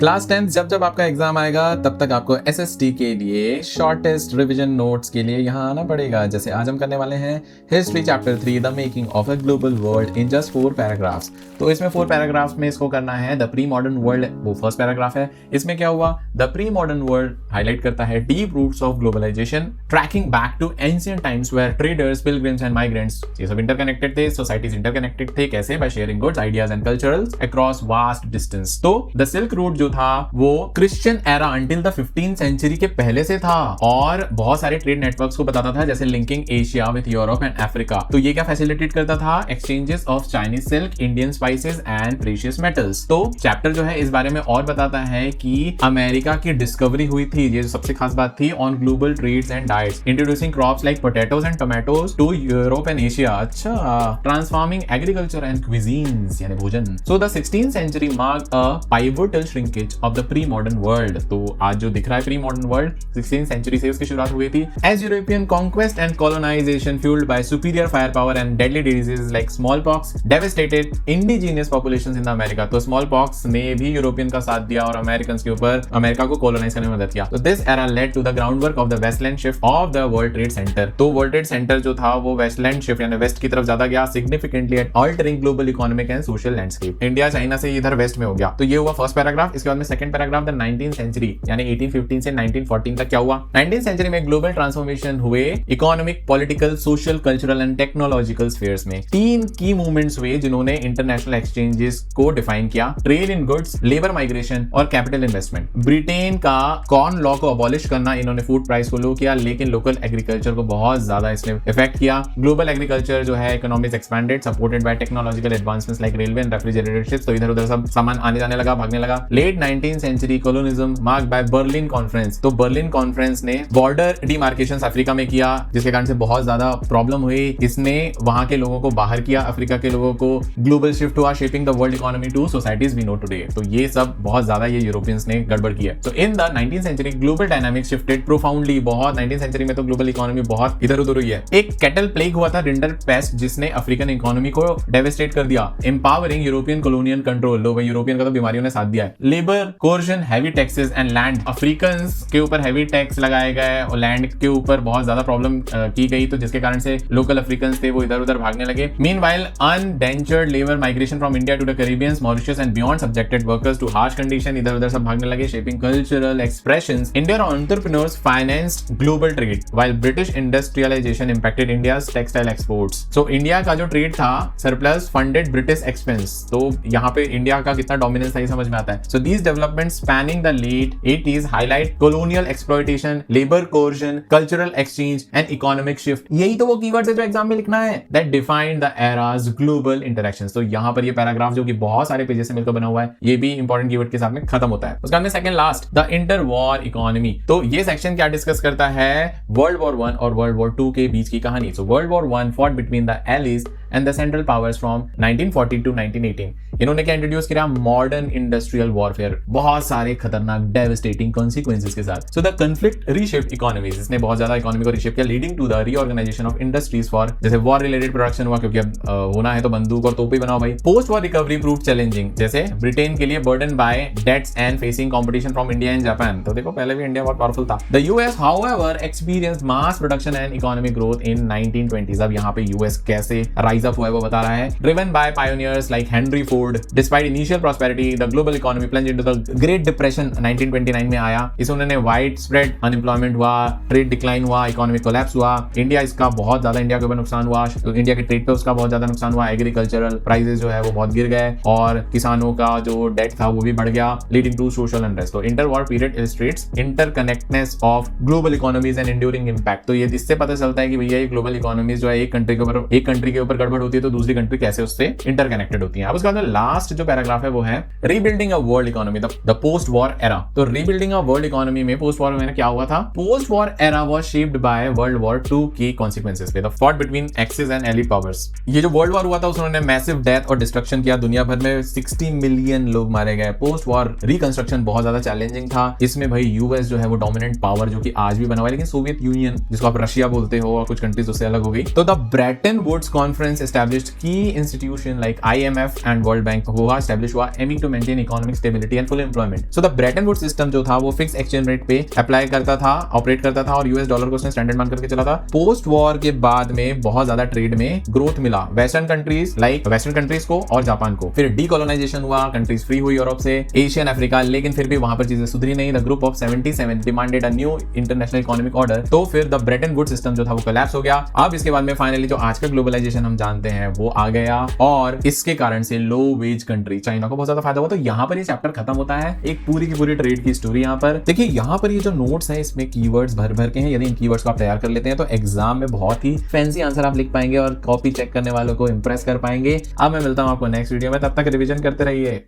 Class 10 जब जब आपका एग्जाम आएगा तब तक आपको एसएसटी के लिए शॉर्टेस्ट रिवीजन नोट्स के लिए यहाँ आना पड़ेगा। जैसे आज हम करने वाले हैं history chapter 3 the making of a global world in just 4 paragraphs. तो इसमें 4 पैराग्राफ्स में इसको करना है द प्री मॉडर्न वर्ल्ड, वो फर्स्ट पैराग्राफ है। इसमें क्या हुआ, the pre modern world highlight करता है deep roots of globalisation, tracking back to ancient times where traders, pilgrims and migrants, ये सब इंटरकनेक्टेड थे, सोसाइटीज इंटरकनेक्टेड थे, कैसे, by sharing goods, ideas and culturals across vast distance. तो the silk route जो था वो Christian era until the 15th century के पहले से था और बहुत सारे ट्रेड नेटवर्क्स को बताता था, जैसे linking Asia with Europe and Africa. तो ये क्या फैसिलिटेट करता था, exchanges of Chinese silk, Indian spices and precious metals. तो चैप्टर जो है इस बारे में और बताता है कि अमेरिका की डिस्कवरी हुई थी, ये सबसे खास बात थी, on global trades and diets, introducing crops like potatoes and tomatoes to Europe and Asia. अच्छा, ट्रांसफॉर्मिंग एग्रीकल्चर एंड क्विजीन्स यानी भोजन। So the 16th century marked a pivotal shrinkage of the pre modern world. तो आज जो दिख रहा है pre modern world 16th century से उसकी शुरुआत हुई थी। As European conquest and colonisation fuelled by superior firepower and deadly diseases like smallpox devastated indigenous populations in America. तो स्मॉल पॉक्स ने भी यूरोपियन का साथ दिया और अमेरिकन के ऊपर अमेरिका को कॉलोनाइज करने में मदद किया। तो this era led to the groundwork of the westland shift of the world trade centre. तो वर्ल्ड ट्रेड सेंटर जो था वो वेस्टलैंड शिफ्ट यानी वेस्ट की तरफ ज्यादा गया, significantly at altering global economic and social landscape. India China से इधर वेस्ट में हो गया। तो ये हुआ फर्स्ट पैराग्राफ। इसके बाद में second paragraph, the 19th century यानी 1815 से 1914 तक क्या हुआ। 19th सेंचुरी में ग्लोबल ट्रांसफॉर्मेशन हुए economic, political, social, cultural and technological spheres में। 3 की मूवमेंट्स हुए जिन्होंने इंटरनेशनल एक्सचेंजेस को डिफाइन किया, trade in goods, labour migration और कैपिटल इन्वेस्टमेंट। ब्रिटेन का कॉर्न लॉ को अबॉलिश करना, इन्होंने फूड प्राइस को लो किया, लेकिन लोकल एग्रीकल्चर को बहुत ज्यादा इसने इफेक्ट किया। ग्लोबल एग्रीकल्चर जो है economics expanded, supported by technological advancements like railway and refrigerator ships. तो इधर उधर सब सामान आने जाने लगा, भागने लगा। Late 19th century colonialism marked by Berlin conference. तो बर्लिन कॉन्फ्रेंस ने बॉर्डर डिमार्केशंस अफ्रीका में किया, जिसके कारण से बहुत ज्यादा प्रॉब्लम हुई। इसने वहां के लोगों को बाहर किया, अफ्रीका के लोगों को। ग्लोबल शिफ्ट हुआ, shaping the world economy to societies we know today. तो ये सब बहुत ज्यादा ये यूरोपियंस ने गड़बड़ की है। तो in the 19th century global dynamics shifted profoundly. बहुत 19th सेंचुरी में तो ग्लोबल इकोनॉमी बहुत इधर उधर हुई है। एक कैटल प्लेग हुआ था, रिंडर पेस्ट, जिसने अफ्रीकन इकोनॉमी को डेवास्टेट कर दिया। एम्पावरिंग यूरोपियन कॉलोनियल कंट्रोल, लो भाई यूरोपियन का तो बीमारियों ने साथ दिया है। Labour coercion, heavy taxes and land, Africans के ऊपर हैवी टैक्स लगाए गए और लैंड के ऊपर बहुत ज्यादा प्रॉब्लम की गई, तो जिसके कारण से लोकल अफ्रीकन्स थे वो इधर उधर भागने लगे। Meanwhile indentured labour migration from India to the Caribbeans, Mauritius and beyond subjected workers to harsh condition, इधर उधर सब भागने लगे। Shaping cultural expressions, Indian entrepreneurs financed global trade while British industrialization impacted India's textile exports. So India का जो trade था surplus funded British expense. तो यहाँ पे इंडिया का कितना डोमिनेंस था ये समझ में आता है। So these developments spanning the late 80s highlight colonial exploitation, labor coercion, cultural exchange and economic shift। यही तो वो कीवर्ड्स है जो एग्जाम में लिखना है, that defined the era's global interactions। तो यहाँ पर ये पैराग्राफ जो कि बहुत सारे पेजेस से मिलकर बना हुआ है, ये भी इंपॉर्टेंट कीवर्ड के साथ में खत्म होता है। उसके बाद में second last, the inter war economy. तो ये सेक्शन क्या डिस्कस करता है, वर्ल्ड वॉर 1 और वर्ल्ड वॉर 2 के बीच की कहानी। So world war 1 fought between the allies and the central powers from 1940 to 1918। इन्होंने क्या इंट्रोड्यूस किया, मॉडर्न इंडस्ट्रियल वॉरफेयर, बहुत सारे खतरनाक डेवास्टेटिंग कॉन्सिक्वेंसेस के साथ। So the conflict reshaped economies, इसने बहुत ज्यादा इकोनॉमी को रीशेप किया, leading to the reorganisation of industries for, जैसे वॉर रिलेटेड प्रोडक्शन हुआ, क्योंकि अब होना है तो बंदूक और तोपें बनाओ भाई। Post war recovery proved challenging, जैसे ब्रिटेन के लिए burden by debts and facing competition from India and Japan. तो देखो पहले भी इंडिया बहुत पावरफुल था। The US however experienced mass production and economic growth in 1920s। अब यहाँ पे यूएस कैसे राइज अप हुआ है वो बता रहा है। Driven by pioneers like Henry Ford, despite initial prosperity the global economy plunge into the great depression 1929 में आया। इस उन्होंने वाइड स्प्रेड अनएम्प्लॉयमेंट हुआ, ट्रेड डिक्लाइन हुआ, इकोनॉमिक कोलैप्स हुआ। इंडिया इसका बहुत ज्यादा, इंडिया के ऊपर नुकसान हुआ, तो इंडिया के ट्रेड पे उसका बहुत ज्यादा नुकसान हुआ। एग्रीकल्चरल प्राइसेस जो है वो बहुत गिर गए और किसानों का जो डेट था वो भी बढ़ गया, लीडिंग टू सोशल अनरेस्ट। तो inter war period illustrates interconnectedness of global economies and enduring impact. तो ये इससे पता चलता है कि भैया ये ग्लोबल इकोनॉमीज जो है एक कंट्री के ऊपर गड़बड़ होती है तो दूसरी कंट्री कैसे उससे इंटरकनेक्टेड होती है। अब उसके बाद लास्ट जो पैराग्राफ है वो है rebuilding a world economy, the post war era. तो रीबिल्डिंग अ वर्ल्ड इकोनॉमी में पोस्ट वॉर में क्या हुआ था, post war era was shaped by world war 2 की कॉन्सिक्वेंसेस पे, the fought between axis and elite powers. ये जो वर्ल्ड वॉर हुआ था उसने मैसिव डेथ और डिस्ट्रक्शन किया, दुनिया भर में 60 मिलियन लोग मारे गए। पोस्ट वॉर रिकंस्ट्रक्शन बहुत ज्यादा चैलेंजिंग था। इसमें भाई यूएस जो है वो डोमिनेंट पावर जो कि आज भी बना हुआ है, लेकिन सोवियत यूनियन जिसको आप रशिया बोलते हो और कुछ कंट्रीज उससे अलग हो गई। तो the Bretton Woods conference established की institution like IMF and world world bank हुआ एस्टेब्लिश हुआ, aiming to maintain economic stability and full employment. So the Bretton Woods system जो था वो फिक्स एक्सचेंज रेट पे अप्लाई करता था, ऑपरेट करता था और यूएस डॉलर को उसने स्टैंडर्ड मान करके चला था। पोस्ट वॉर के बाद में बहुत ज्यादा ट्रेड में ग्रोथ मिला वेस्टर्न कंट्रीज को और जापान को। फिर डीकोलोनाइजेशन हुआ, कंट्रीज फ्री हुई यूरोप से, एशियन अफ्रीका, लेकिन फिर भी वहां पर चीजें सुधरी नहीं। The group of 77 demanded a new international economic order. तो फिर द ब्रेटन वुड्स सिस्टम जो था वो कोलैप्स हो गया। अब इसके बाद में फाइनली जो आज का ग्लोबलाइजेशन हम जानते हैं वो आ गया और इसके कारण से लो वेज कंट्री चाइना को बहुत ज्यादा फायदा हुआ। तो यहाँ पर ये चैप्टर खत्म होता है, एक पूरी की पूरी ट्रेड की स्टोरी। यहाँ पर देखिए, यहाँ पर ये जो नोट्स है इसमें कीवर्ड्स भर भर के हैं। यदि इन कीवर्ड्स को आप तैयार कर लेते हैं तो एग्जाम में बहुत ही फैंसी आंसर आप लिख पाएंगे और कॉपी चेक करने वालों को इंप्रेस कर पाएंगे। अब मैं मिलता हूं आपको नेक्स्ट वीडियो में, तब तक रिवीजन करते रहिए।